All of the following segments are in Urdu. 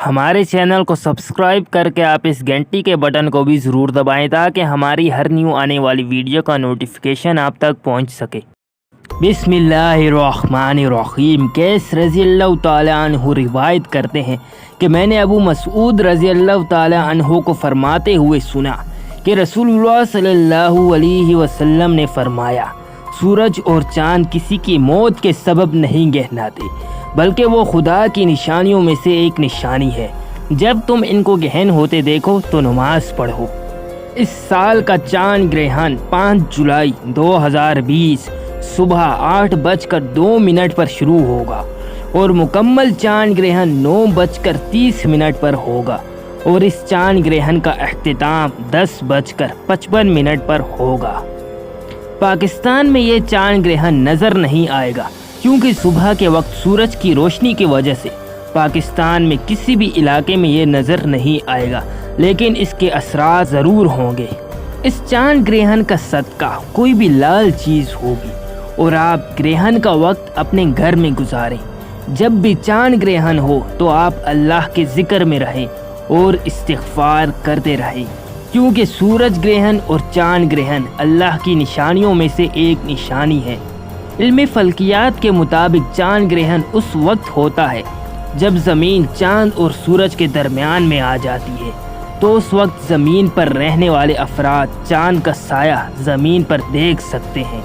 ہمارے چینل کو سبسکرائب کر کے آپ اس گھنٹی کے بٹن کو بھی ضرور دبائیں تاکہ ہماری ہر نیو آنے والی ویڈیو کا نوٹیفیکیشن آپ تک پہنچ سکے۔ بسم اللہ الرحمن الرحیم۔ قیس رضی اللہ تعالی عنہ روایت کرتے ہیں کہ میں نے ابو مسعود رضی اللہ تعالی عنہ کو فرماتے ہوئے سنا کہ رسول اللہ صلی اللہ علیہ وسلم نے فرمایا، سورج اور چاند کسی کی موت کے سبب نہیں گہناتے، بلکہ وہ خدا کی نشانیوں میں سے ایک نشانی ہے۔ جب تم ان کو گہن ہوتے دیکھو تو نماز پڑھو۔ اس سال کا چاند گرہن 5 جولائی 2020 صبح 8:02 پر شروع ہوگا اور مکمل چاند گرہن 9:30 پر ہوگا، اور اس چاند گرہن کا اختتام 10:55 پر ہوگا۔ پاکستان میں یہ چاند گرہن نظر نہیں آئے گا کیونکہ صبح کے وقت سورج کی روشنی کی وجہ سے پاکستان میں کسی بھی علاقے میں یہ نظر نہیں آئے گا، لیکن اس کے اثرات ضرور ہوں گے۔ اس چاند گرہن کا صدقہ کوئی بھی لال چیز ہوگی، اور آپ گرہن کا وقت اپنے گھر میں گزاریں۔ جب بھی چاند گرہن ہو تو آپ اللہ کے ذکر میں رہیں اور استغفار کرتے رہیں، کیونکہ سورج گرہن اور چاند گرہن اللہ کی نشانیوں میں سے ایک نشانی ہے۔ علم فلکیات کے مطابق چاند گرہن اس وقت ہوتا ہے جب زمین چاند اور سورج کے درمیان میں آ جاتی ہے، تو اس وقت زمین پر رہنے والے افراد چاند کا سایہ زمین پر دیکھ سکتے ہیں۔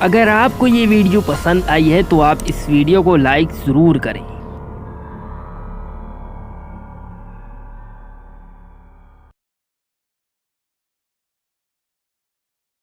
اگر آپ کو یہ ویڈیو پسند آئی ہے تو آپ اس ویڈیو کو لائک ضرور کریں۔